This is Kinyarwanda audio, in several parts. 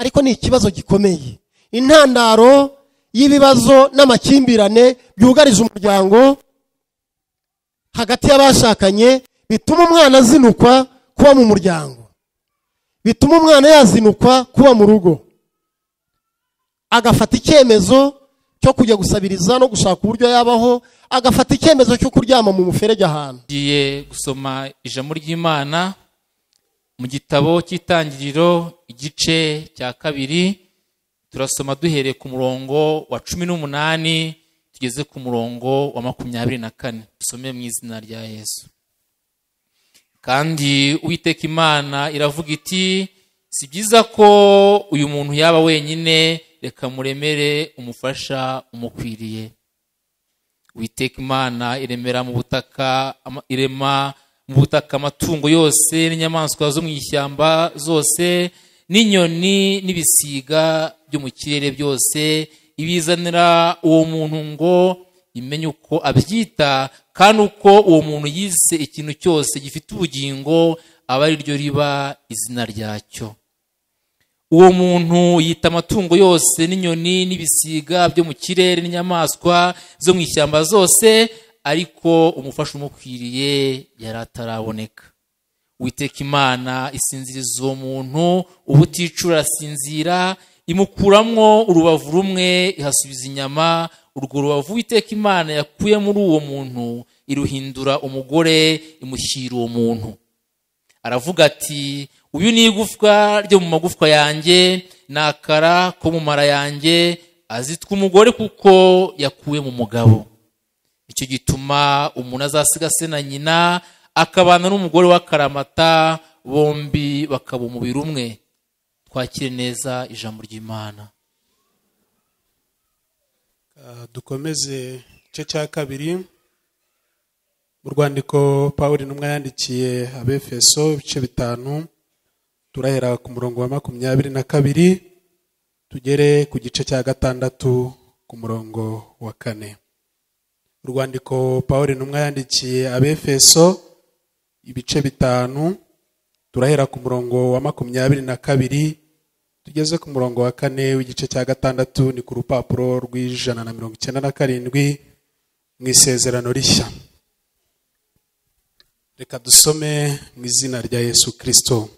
ariko ni ikibazo gikomeye, intandaro y'ibibazo n'amakimbirane byugarije umuryango hagati y'abashakanye, bituma umwana azinukwa kuba mu muryango, bituma umwana yazinukwa kuba mu rugo, agafata icyemezo cyo kujya gusabiriza no gushaka uburyo yabaho, agafata icyemezo cyo kuryama mu muferege ahantu. Tugiye gusoma ijambo ry'Imana mu gitabo cy'Itangiriro igice cya 2, turasoma duhereye ku murongo wa 18 tugeze ku murongo wa 24. Dusome mu izina rya Yesu. Kandi Uwiteka Imana iravuga iti, si byiza ko uyu muntu yaba wenyine, reka muremere umufasha umukwiriye. Uwiteka Imana irema mu butaka amatungo yose n'inyamaswa zo mu ishyamba zose, n'inyoni n'ibisiga byo mu kirere byose, ibizanira uwo muntu ngo imenye uko abyita, kandi uko uwo muntu yise ikintu cyose gifite ubugingo aba ari ryo riba izina ryacyo. Uwo muntu yita amatungo yose n'inyoni n'ibisiga byo mu kirere n'inyamaswa zo mu ishyamba zose, ariko umufasha umukwiriye yari ataraboneka. Uwiteka Imana isinziriza uwo muntu ubuticura, arasinzira, imukuramwo urubavu rumwe ihasubiza inyama. Urwo rubavu Uwiteka Imana yakuye muri uwo muntu iruhindura umugore, imushyira uwo muntu. Aravuga ati, uyu ni igufwa ryo mu magufwa yanjye, n'akara ko mu mara yanjye, azitwa umugore kuko yakuwe mu mugabo. Icyo gituma umuntu azasiga se na nyina, akabana n'umugore w'akaramata, bombi bakaba umubiri umwe. Twakire neza ijambo ry'Imana. Dukomeze igice cya 2 mu rwandiko Pawulo intumwa yandikiye Abefeso ibice 5, turahera ku murongo wa 22 tugere ku gice cya 6 ku murongo wa 4. Urwandiko Pawulo intumwa yandikiye Abefeso ibice 5, turahera ku murongo wa 22 tugeze ku murongo wa 4 w'igice cya 6, ni ku rupapuro rw'197 mu Isezerano Rishya. Reka dusome mu izina rya Yesu Kristo.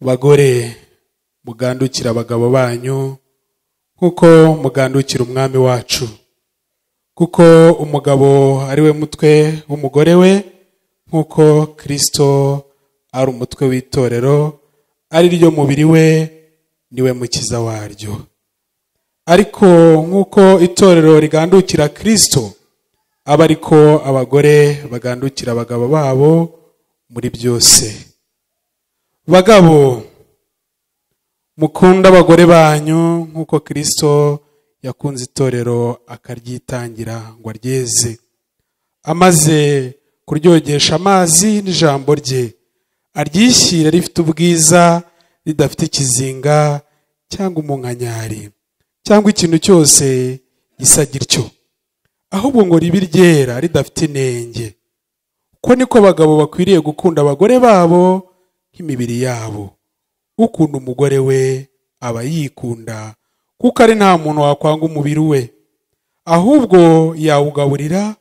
Bagore, mugandukira abagabo banyu kuko mugandukira umwami wacu, kuko umugabo ari we mutwe w'umugore we, nkuko Kristo ari umutwe w'itorero, ari ryo mubiri we, niwe mukiza waryo. Ariko nkuko itorero rigandukira Kristo, aba ariko abagore bagandukira abagabo babo muri byose. Bagabo, mukunda abagore banyu nkuko Kristo yakunze itorero akaryitangira ngo aryeze, amaze kuryogesha amazi n'ijambo rye, aryishyira rifite ubwiza, ridafite ikizinga cyangwa umunkanyari cyangwa ikintu cyose gisa gityo, ahubwo ngo ribe ryera, ridafite inenge. Uko niko abagabo bakwiriye gukunda abagore babo nk'imibiri yabo. Ukunda umugore we aba yikunda, kuko ari nta muntu wakwanga umubiri we, ahubwo yawugaburira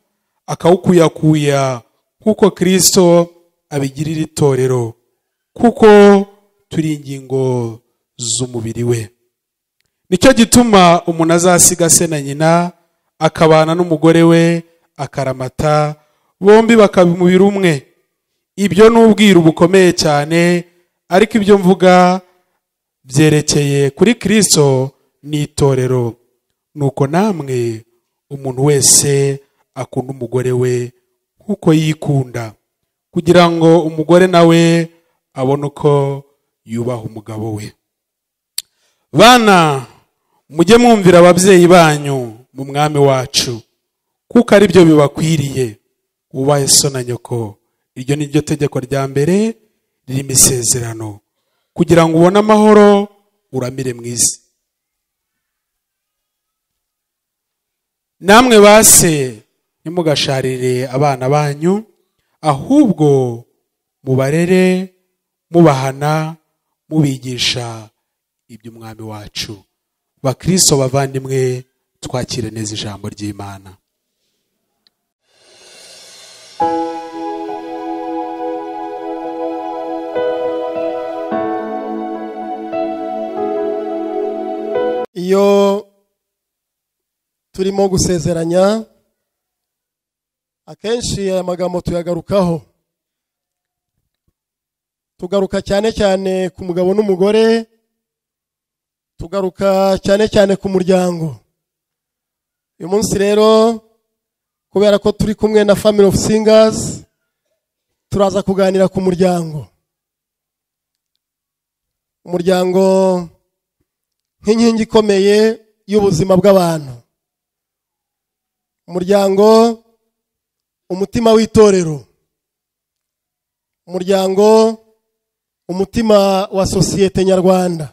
akawukuyakuya, nk'uko Kristo abigirira itorero, kuko turi ingingo z'umubiri we. Nicyo gituma umuntu azasiga se na nyina, akabana n'umugore we, akaramata, bombi bakaba umubiri umwe. Ibyo ni ubwiru bukomeye cyane, ariko ibyo mvuga byerekeye kuri Kristo n'itorero. Nuko namwe umuntu wese akunda umugore we nk'uko yikunda, kugira ngo umugore nawe abone uko yubaha umugabo we. Bana, mujye mwumvira ababyeyi banyu mu mwami wacu, kuko ari byo bibakwiriye. Wubahe so na nyoko, iryo ni ryo tegeko rya mbere ririmo isezerano, kugira ngo ubone amahoro uramire mu isi. Namwe base, ntimugasharire abana banyu, ahubwo mubarere, mubahana, mubigisha iby'umwami wacu. Bakristo bavandimwe, twakire neza ijambo ry'Imana. Iyo turimo gusezeranya, akenshi aya magambo tuyagarukaho. Tugaruka cyane cyane ku mugabo n'umugore, tugaruka cyane cyane ku muryango. Uyu munsi rero, kubera ko turi kumwe na Family of Singers, turaza kuganira ku muryango. Umuryango nk'inkingi ikomeye y'ubuzima bw'abantu. Umuryango, umutima w'itorero. Umuryango, umutima wa sosiyete nyarwanda.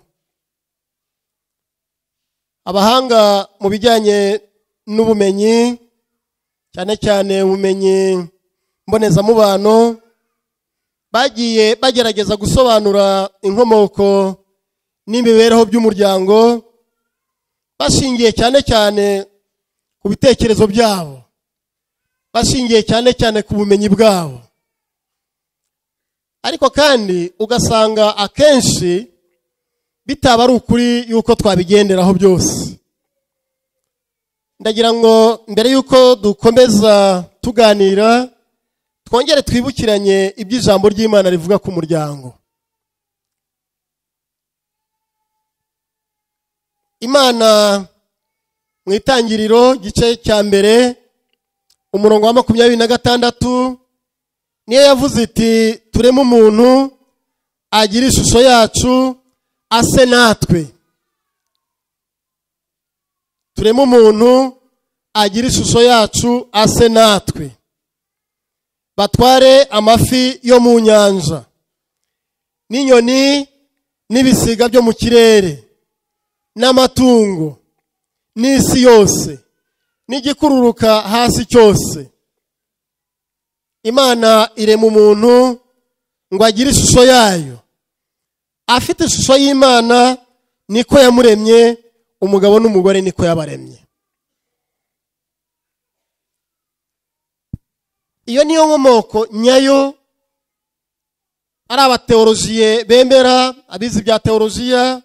Abahanga mu bijyanye n'ubumenyi, cyane cyane ubumenyi mbonezamubano, bagiye bagerageza gusobanura inkomoko n'imibereho by'umuryango, bashingiye cyane cyane ku bitekerezo byabo, bashingiye cyane cyane ku bumenyi bwabo. Ariko kandi ugasanga akenshi bitaba ari ukuri yuko twabigenderaho byose. Ndagira ngo mbere yuko dukomeza tuganira, twongere twibukiranye iby'ijambo ry'Imana rivuga ku muryango. Imana mu itangiriro gice cya mbere umurongo wa 26 niyo yavuze iti tureme umuntu agira ishusho yacu ase natwe. Tureme umuntu agira ishusho yacu ase natwe, batware amafi yo mu nyanja n'inyoni n'ibisiga byo mu kirere n'amatungo n'isi yose n'igikururuka hasi cyose. Imana irema umuntu ngo agire ishusho yayo. Afite ishusho y'Imana niko yamuremye, umugabo n'umugore niko yabaremye. Iyo niyo nkomoko nyayo. Ari abateolojiye bemera, abizi bya teolojiya,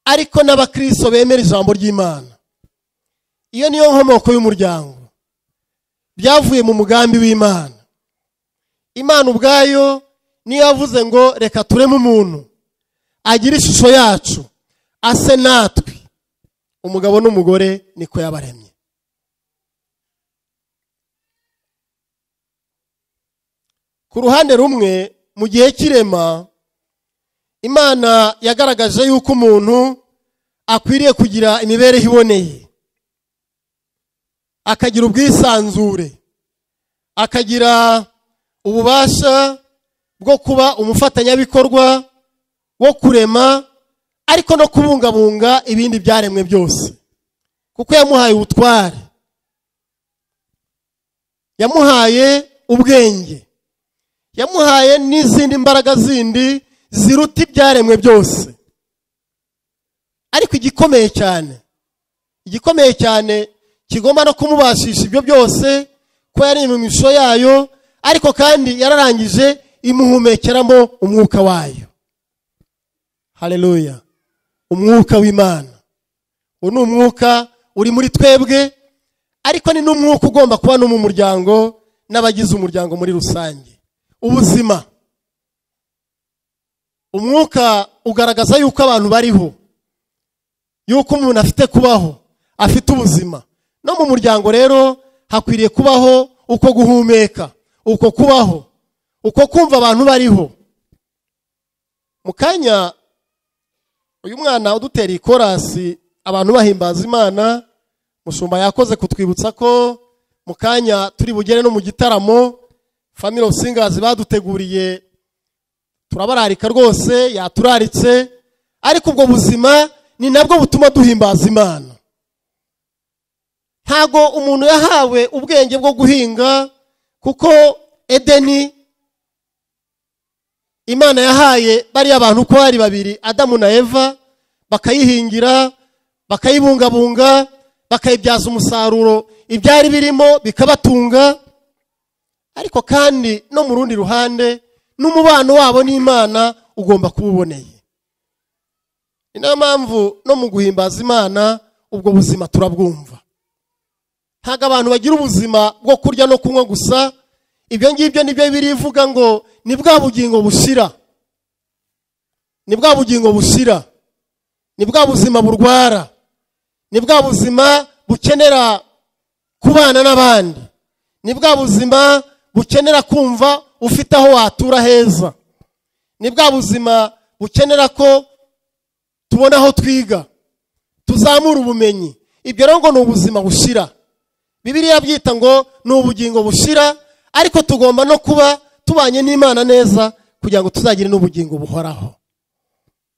ariko n'abakristo bemera ijambo ry'Imana. Iyo niyo nkomoko y'umuryango. Byavuye mu mugambi w'Imana. Imana ubwayo niyo yavuze ngo reka tureme umuntu agira ishusho yacu ase natwe, umugabo n'umugore niko yabaremye. Ku ruhande rumwe, mu gihe cy'irema, Imana yagaragaje yuko umuntu akwiriye kugira imibereho iboneye, akagira ubwisanzure, akagira ububasha bwo kuba umufatanyabikorwa wo kurema, ariko no kubungabunga ibindi byaremwe byose, kuko yamuhaye ubutware, yamuhaye ubwenge, yamuhaye n'izindi mbaraga zindi ziruta ibyaremwe byose. Ariko igikomeye cyane kigomba no kumubashisha ibyo byose, ko yari mu ishusho yayo, ariko kandi yararangije imuhumekeramo umwuka wayo. Haleluya! Umwuka w'Imana. Uwo ni umwuka uri muri twebwe, ariko ni n'umwuka ugomba kuba no mu muryango n'abagize umuryango muri rusange. Ubuzima. Umwuka ugaragaza yuko abantu bariho, yuko umuntu afite kubaho, afite ubuzima. No mu muryango rero hakwiriye kubaho uko guhumeka, uko kubaho, uko kumva abantu bariho. Mu kanya uyu mwana udutera ikorasi abantu bahimbaza Imana, mushumba yakoze kutwibutsa ko mu kanya turi bugere no mu gitaramo Family of Singers baduteguriye. Turabararika rwose, yaturaritse, ariko ubwo buzima ni nabwo butuma duhimbaza Imana. Ntago umuntu yahawe ubwenge bwo guhinga, kuko Edeni Imana yahaye bari abantu ko bari babiri, Adamu na Eva, bakayihingira, bakayibungabunga, bakayibyaza umusaruro ibyari birimo bikabatunga. Ariko kandi no mu rundi ruhande n'umubano wabo n'Imana ugomba kuba uboneye. Ni nayo mpamvu no mu guhimbaza Imana ubwo buzima turabwumva. Ntabwo abantu bagira ubuzima bwo kurya no kunywa gusa. Ibyo ngibyo nibyo birivuga ngo ni bwa bugingo bushira, ni bwa bugingo bushira, ni bwa buzima burwara, ni bwa buzima bukenera kubana n'abandi, ni bwa buzima bukenera kumva ufite aho watura heza, ni bwa buzima bukenera ko tubona aho twiga, tuzamura ubumenyi. Ibyo rero ngo ni ubuzima bushira. Bibiliya byita ngo ni ubugingo bushira, ariko tugomba no kuba tubanye n'Imana neza kugira ngo tuzagire n'ubugingo buhoraho.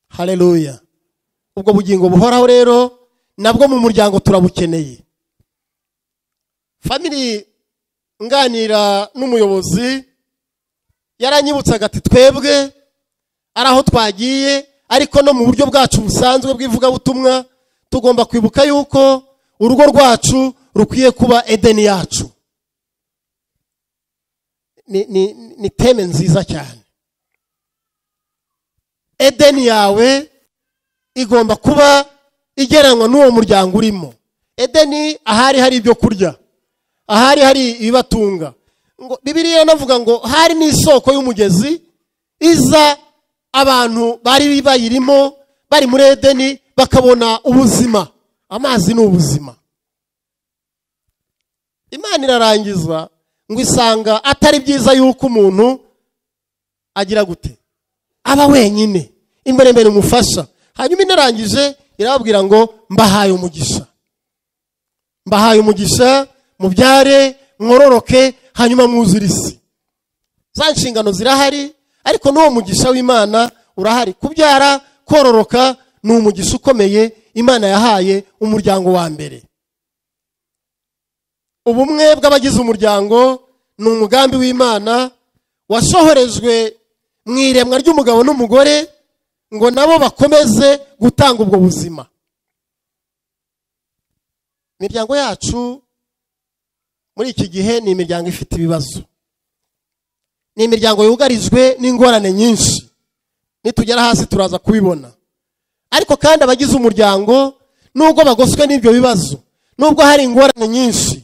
Haleluya. Ubwo bugingo buhoraho rero nabwo mu muryango turabukeneye. Family nganira n'umuyobozi yaranyibutsaga ati twebwe araho twagiye, ariko no mu buryo bwacu busanzwe bw'ivugabutumwa tugomba kwibuka yuko urugo rwacu rukwiye kuba Edeni yacu. Ni teme nziza cyane. Edeni yawe igomba kuba igereranywa n'uwo muryango urimo. Edeni ahari hari ibyo kurya, ahari hari ibibatunga. Bibiliya navuga ngo hari n'isoko y'umugezi iza abantu bari bayirimo bari muri Edeni bakabona ubuzima. Amazi ni ubuzima. Imana irarangiza ngo isanga atari byiza yuko umuntu agira gute, aba wenyine, imbere umufasha. Hanyuma inarangije irababwira ngo mbahaye umugisha, mbahaye umugisha, mubyare, mwororoke, hanyuma mwuzure isi. Za nshingano zirahari, ariko n'uwo mugisha w'Imana urahari. Kubyara, kororoka ni umugisha ukomeye Imana yahaye umuryango wa mbere. Ubumwe bw'abagize umuryango ni umugambi w'Imana washohorejwe mu iremwa ry'umugabo n'umugore ngo nabo bakomeze gutanga ubwo buzima. Imiryango yacu muri iki gihe ni imiryango ifite ibibazo, ni imiryango yugarijwe n'ingorane nyinshi. Nitugera hasi turaza kubibona. Ariko kandi abagize umuryango nubwo bagoswe n'ibyo bibazo, nubwo hari ingorane nyinshi,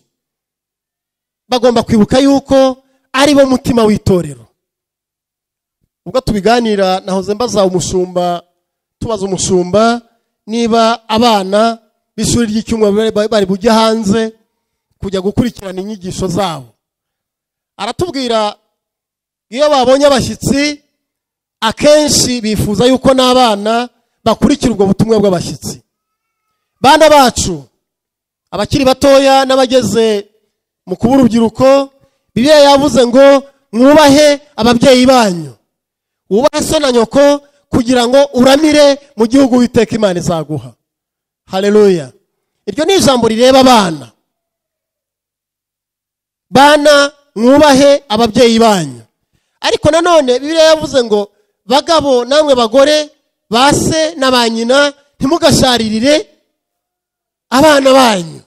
bagomba kwibuka yuko ari bo mutima w'itorero. Ubwo tubiganira nahoze mbaza umushumba, tubaza umushumba niba abana b'ishuri ry'icyumweru bari bujya hanze kujya gukurikirana inyigisho zabo. Aratubwira iyo babonye abashyitsi akenshi bifuza yuko n'abana bakurikira ubwo butumwa bw'abashyitsi. Bana bacu abakiri batoya n'abageze mu kuba urubyiruko, Bibiliya yavuze ngo mwubahe ababyeyi banyu, wubahe so na nyoko kugira ngo uramire mu gihugu Uwiteka Imana izaguha. Haleluya. Iryo ni ijambo rireba abana. Bana mwubahe ababyeyi banyu. Ariko nanone Bibiliya yavuze ngo bagabo namwe bagore, base na banyina, ntimugasharirire abana banyu.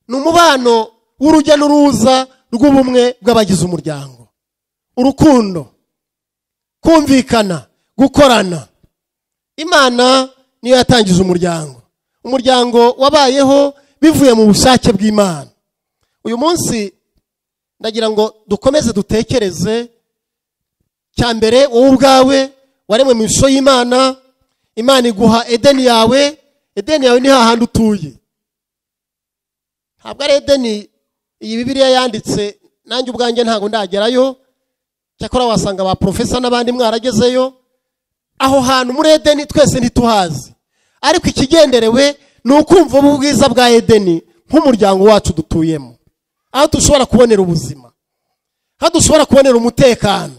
Ni umubano w'urujya n'uruza rw'ubumwe bw'abagize umuryango. Urukundo, kumvikana, gukorana. Imana niyo yatangije umuryango. Umuryango wabayeho bivuye mu bushake bw'Imana. Uyu munsi ndagira ngo dukomeze dutekereze. Cyambere wowe ubwawe waremwe mu ishusho y'Imana. Imana iguha Edeni yawe. Edeni yawe ni hahandi utuye. Ntabwo ari Edeni iyi Bibiliya yanditse, nanjye ubwanjye ntago ndagerayo. Cyakora wasanga ba profesa n'abandi mwaragezeyo. Aho hantu muri Edeni twese ntituhazi. Ariko ikigenderewe ni ukumva ubwiza bwa Edeni nk'umuryango wacu dutuyemo. Aho dushobora kubonera ubuzima, aho dushobora kubonera umutekano,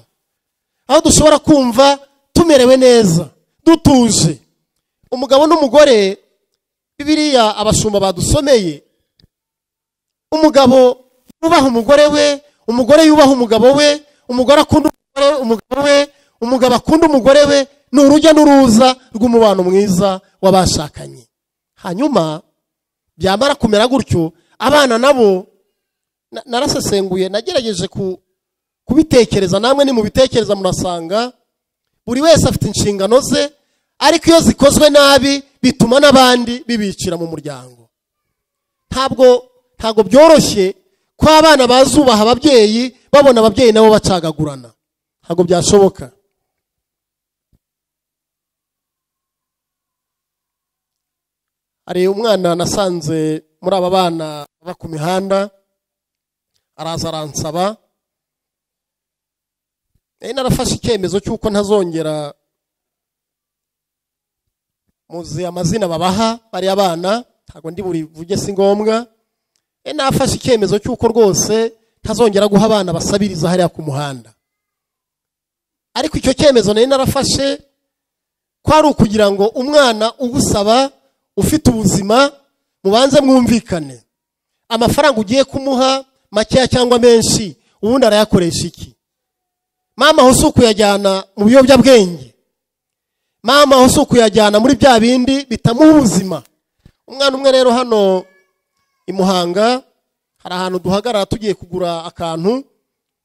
aho dushobora kumva tumerewe neza, dutuje. Umugabo n'umugore, Bibiliya abashumba badusomeye, umugabo yubaha umugore we, umugore yubaha umugabo we, umugore akunda umugabo we, umugabo akunda umugore we. Ni urujya n'uruza rw'umubano mwiza w'abashakanye. Hanyuma byamara kumera gutyo, abana nabo narasesenguye, nagerageje kubitekereza, namwe ni mu bitekereza murasanga buri wese afite inshingano ze, ariko iyo zikozwe nabi bituma n'abandi bibicira mu muryango. Ntabwo byoroshye ko abana bazubaha ababyeyi babona ababyeyi nabo bacagagurana, ntabwo byashoboka. Hari umwana nasanze muri aba bana baba ku mihanda, araza aransaba, narafashe icyemezo cy'uko ntazongera, muzi amazina babaha bari abana, ntabwo ndi burivuge si ngombwa, nafashe icyemezo cy'uko rwose ntazongera guha abana basabiriza hariya ku muhanda. Ariko icyo cyemezo nari narafashe ko ari ukugira ngo umwana ugusaba ufite ubuzima mubanze mwumvikane, amafaranga ugiye kumuha makeya cyangwa menshi ubundi arayakoresha iki. Mama aho si ukuyajyana mu biyobyabwenge, mama aho si ukuyajyana muri bya bindi bitamuha ubuzima. Umwana umwe rero hano i Muhanga hari ahantu duhagarara tugiye kugura akantu,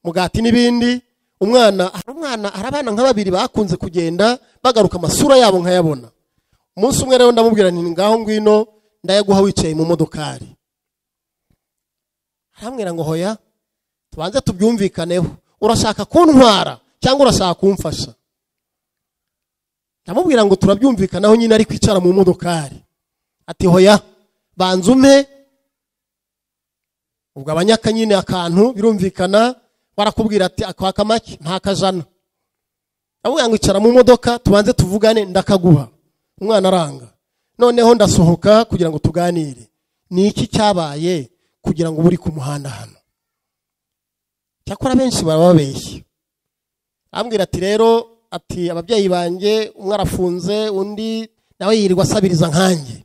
mugati n'ibindi, umwana hari abana nka babiri bakunze kugenda bagaruka amasura yabo nkayabona. Umunsi umwe rero ndamubwira nti ngaho ngwino ndayaguha wicaye mu modokari. Arambwira ngo hoya tubanze tubyumvikaneho, urashaka kuntwara cyangwa urashaka kumfasha? Ndamubwira ngo turabyumvikanaho nyine, ari kwicara mu modokari. Ati hoya banza umpe. Ubwo abanyaka nyine akantu birumvikana, barakubwira ati akwaka make nta kajana. Ndamubwira ngo icara mu modoka tubanze tuvugane ndakaguha. Umwana aranga. Noneho ndasohoka kugira ngo tuganire. Ni iki cyabaye kugira ngo buri ku muhanda hano? Cyakora benshi barababeshya. Ambwira ati rero, ati ababyeyi banjye umwe arafunze undi nawe yirirwa asabiriza nkanjye.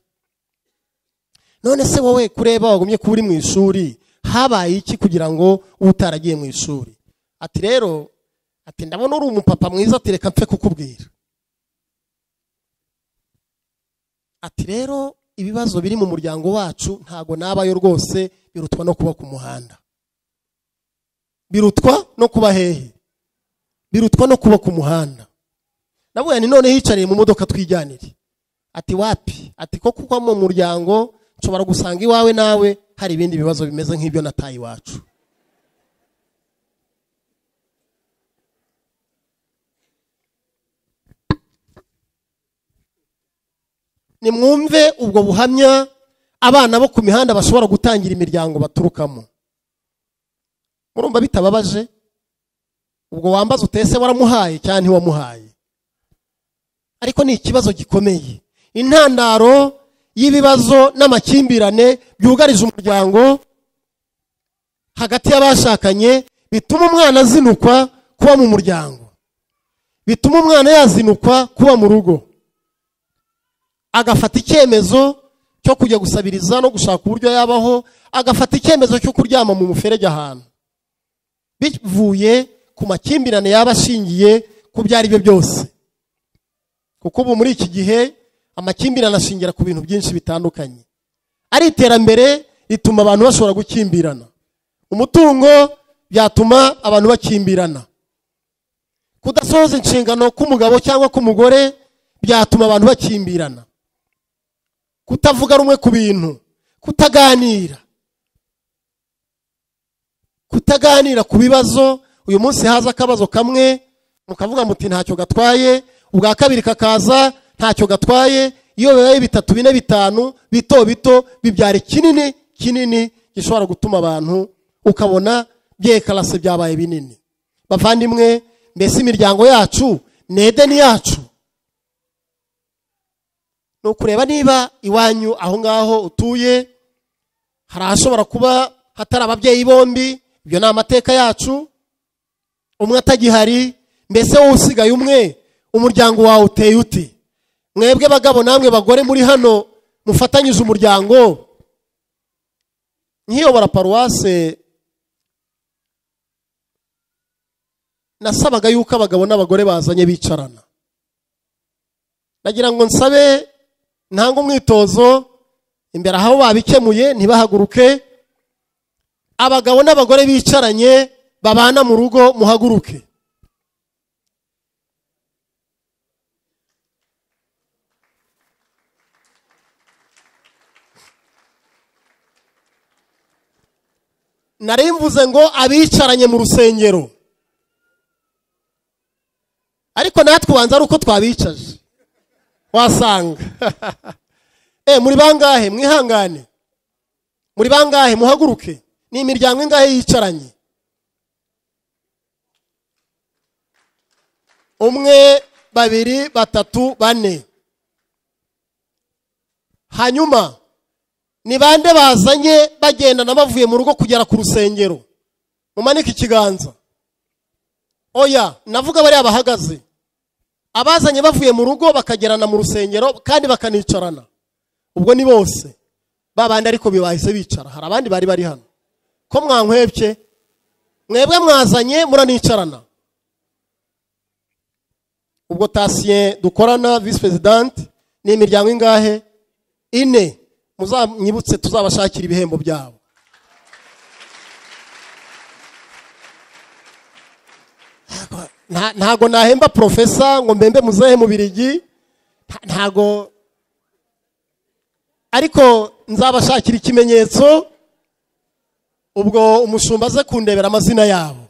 None se wowe kureba wagumye kuba uri mu ishuri, habaye iki kugira ngo utaragiye mu ishuri? Ati rero, ati ndabona uri umupapa mwiza, ati reka mpfe kukubwira. Ati rero ibibazo biri mu muryango wacu ntago nabayo rwose, birutwa no kuba ku muhanda. Birutwa no kuba hehe? Birutwa no kuba ku muhanda. Nabuya ni none hicariye mu modoka twijyanire. Ati wapi? Ati ko kuko mu muryango nshobora gusanga iwawe nawe hari ibindi bibazo bimeze nk'ibyo nataye iwacu. Nimwumve ubwo buhamya abana bo ku mihanda bashobora gutangira imiryango baturukamo. Murumva bitababaje? Ubwo wambaza utese waramuhaye cyane ntiwamuhaye. Ariko ni ikibazo gikomeye. Intandaro y'ibibazo n'amakimbirane byugarije umuryango hagati y'abashakanye bituma umwana azinukwa kuba mu muryango, bituma umwana yazinukwa kuba mu rugo, agafata icyemezo cyo kujya gusabiriza no gushaka uburyo yabaho, agafata icyemezo cyo kuryama mu muferege ahantu, bivuye ku makimbirane yaba ashingiye ku byari byo byose. Kuko ubu muri iki gihe amakimbirane ashingira ku bintu byinshi bitandukanye. Ari iterambere rituma abantu bashobora gukimbirana, umutungo byatuma abantu bakimbirana, kudasohoza inshingano k'umugabo cyangwa k'umugore byatuma abantu bakimbirana, kutavuga rumwe ku bintu, kutaganira ku bibazo. Uyu munsi haza akabazo kamwe mukavuga muti ntacyo gatwaye, ubwa kabiri kakaza ntacyo gatwaye, iyo bibaye 3, 4, 5 bito bito bibyare kinini gishobora gutuma abantu ukabona byekarase byabaye binini. Bavandimwe, mbese imiryango yacu nedeni yacu no kureba niba iwanyu aho ngaho utuye harashobora kuba hatari ababyeyi bombi. Ibyo ni amateka yacu. Umwe atagihari, mbese wowe usigaye umwe, umuryango wawe uteye uti? Mwebwe bagabo namwe bagore muri hano mufatanyije umuryango. Nkiyobora paruwase nasabaga yuko abagabo n'abagore bazanye bicarana. Nagira ngo nsabe ntanga umwitozo imbere aho babikemuye ntibahaguruke. Abagabo n'abagore bicaranye babana mu rugo muhaguruke. Nari mvuze ngo abicaranye mu rusengero, ariko natwe ubanza ari uko twabicaje wasanga. Muri bangahe mwihangane? Muri bangahe muhaguruke? Ni imiryango ingahe yicaranye? Umwe, babiri, batatu, bane. Hanyuma ni bande bazanye bagendana bavuye mu rugo kugera ku rusengero? Mumanike ikiganza. Oya, navuga bari abahagaze. Abazanye bavuye mu rugo bakagerana mu rusengero kandi bakanicarana. Ubwo ni bose. Babandi ariko bibahise bicara. Hari abandi bari hano. Ko mwankwebye? Mwebwe mwazanye muranicarana. Ubwo Tasien dukorana vice president ni imiryango ingahe? 4. Muzanyibutse tuzabashakira ibihembo byabo. Ntago nahemba profesa ngo mbembe muzehe mu Birigi, ntago, ariko nzabashakira ikimenyetso ubwo umushumba aze kundebera amazina yabo.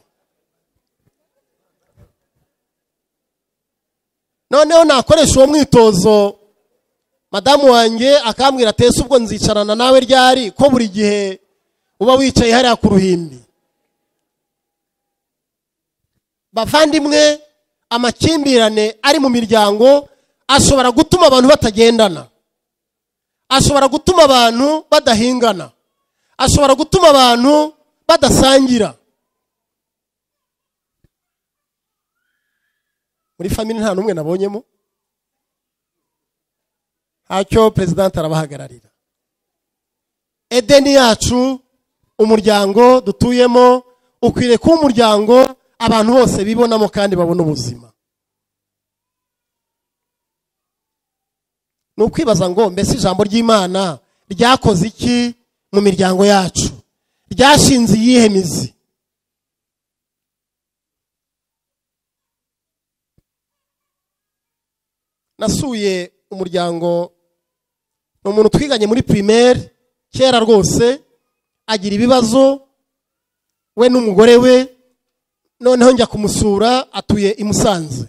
Noneho nakoresha uwo mwitozo madamu wanjye akambwira atese ubwo nzicarana nawe ryari ko buri gihe uba wicaye hariya ku ruhimbi. Bavandimwe, amakimbirane ari mu miryango ashobora gutuma abantu batagendana, ashobora gutuma abantu badahingana, ashobora gutuma abantu badasangira. Muri family nta numwe nabonyemo. Hacyo president arabahagararira. Edeni yacu, umuryango dutuyemo ukwiriye kuba umuryango abantu bose bibonamo kandi babona ubuzima. Nukwibaza ngo mbese ijambo ry'Imana ryakoze iki mu miryango yacu? Ryashinze iyihe mizi? Nasuye umuryango umuntu twiganye muri primaire kera rwose, agira ibibazo we n'umugore we. Noneho njya kumusura, atuye i Musanze.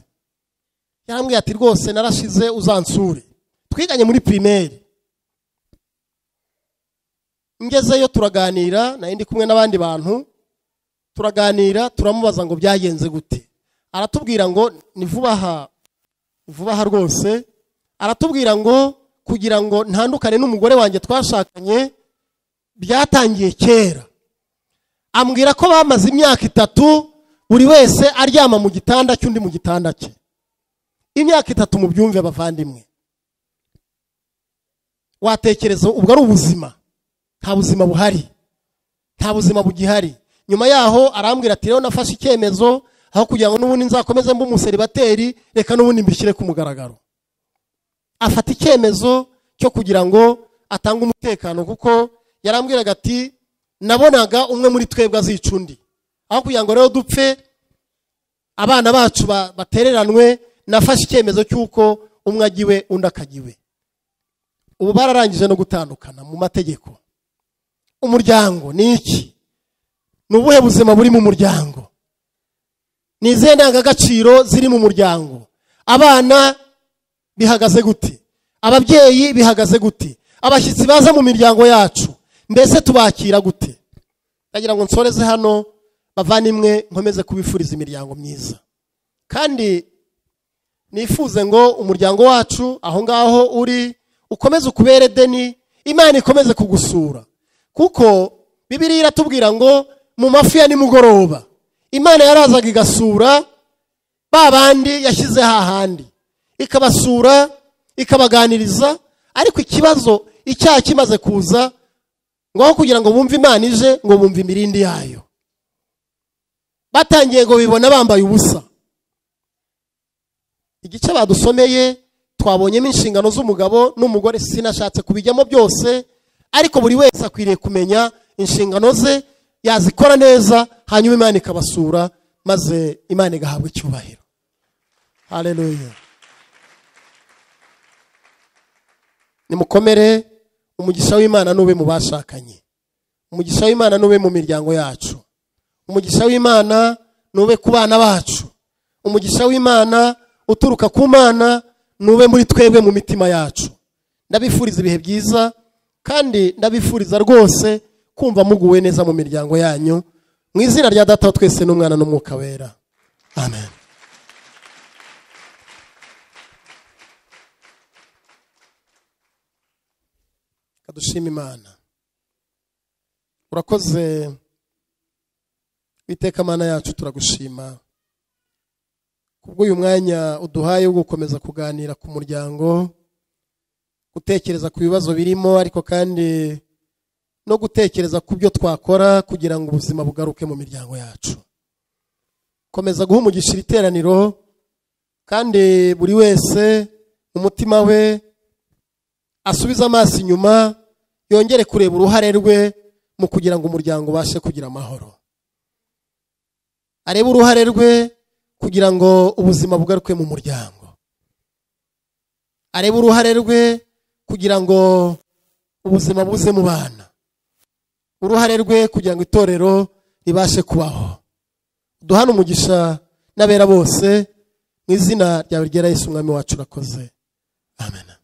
Yarambwiye ati rwose narashize uzansure. Twiganye muri primaire. Ngezeyo turaganira, na ndi kumwe n'abandi bantu, turaganira, turamubaza ngo byagenze gute. Aratubwira ngo ni vuba aha rwose. Aratubwira ngo kugira ngo ntandukane n'umugore wanjye twashakanye byatangiye kera. Ambwira ko bamaze imyaka 3 buri wese aryama mu gitanda cy'undi mu gitanda cye. Imyaka 3 mu byumve bavandimwe. Watekereza ubwo ari ubuzima? Nta buzima buhari, nta buzima bugihari. Nyuma yaho arambwira ati rero nafashe icyemezo, aho kugira ngo n'ubundi nzakomeze mbe umuseribateri, reka n'ubundi mbishyire ku mugaragaro. Afata icyemezo cyo kugira ngo atange umutekano, kuko yarambwiraga ati nabonaga umwe muri twebwe azicundi. Aho kugira ngo rero dupfe abana bacu batereranwe, nafashe icyemezo cy'uko umwe agiwe undi akagiwe. Ubu bararangije no gutandukana mu mategeko. Umuryango ni iki? Ni ubuhe buzima buri mu muryango? Ni izihe ndangagaciro ziri mu muryango? Abana bihagaze gute? Ababyeyi bihagaze gute? Abashyitsi baza mu miryango yacu mbese tubakira gute? Ndagira ngo nsoreze hano bavandimwe, nkomeze kubifuriza imiryango myiza, kandi nifuze ngo umuryango wacu aho ngaho uri ukomeze ukubere Edeni. Imana ikomeze kugusura, kuko Bibiliya iratubwira ngo mu mafi ya nimugoroba Imana yarazaga igasura babandi yashyize hahandi, ikabasura ikabaganiriza. Ariko ikibazo icyaha kimaze kuza, ngo kugira ngo bumve Imana ije, ngo bumve imirindi yayo, batangiye ngo bibona bambaye ubusa. Igice badusomeye twabonyemo inshingano z'umugabo n'umugore, sinashatse kubijyamo byose, ariko buri wese akwiriye kumenya inshingano ze, yazikora neza, hanyuma Imana ikabasura, maze Imana igahabwa icyubahiro. Haleluya. Nimukomere, umugisha w'Imana nube mu bashakanye, umugisha w'Imana nube mu miryango yacu, umugisha w'Imana nube ku bana bacu, umugisha w'Imana uturuka ku Mana nube muri twebwe mu mitima yacu. Ndabifuriza ibihe byiza, kandi ndabifuriza rwose kumva muguwe neza mu miryango yanyu, mu izina rya Data wa twese n'Umwana n'Umwuka wera. Amen. Kadushima Imana. Urakoze Uwiteka Mana yacu, turagushima kubw'uyu mwanya uduhaye wo gukomeza kuganira ku muryango, gutekereza ku bibazo birimo, ariko kandi no gutekereza ku byo twakora kugira ngo ubuzima bugaruke mu miryango yacu. Komeza guha umugisha iri teraniro, kandi buri wese mu mutima we asubiza amaso inyuma, yongere kureba uruhare rwe mu kugira ngo umuryango ubashe kugira amahoro. Arebe uruhare rwe kugira ngo ubuzima bugaruke mu muryango. Arebe uruhare rwe kugira ngo ubuzima buze mu bana. Uruhare rwe kugira ngo itorero ribashe kubaho. Duhana umugisha n'abera bose, mu izina ryawe ryera Yesu Umwami wacu, urakoze. Amen.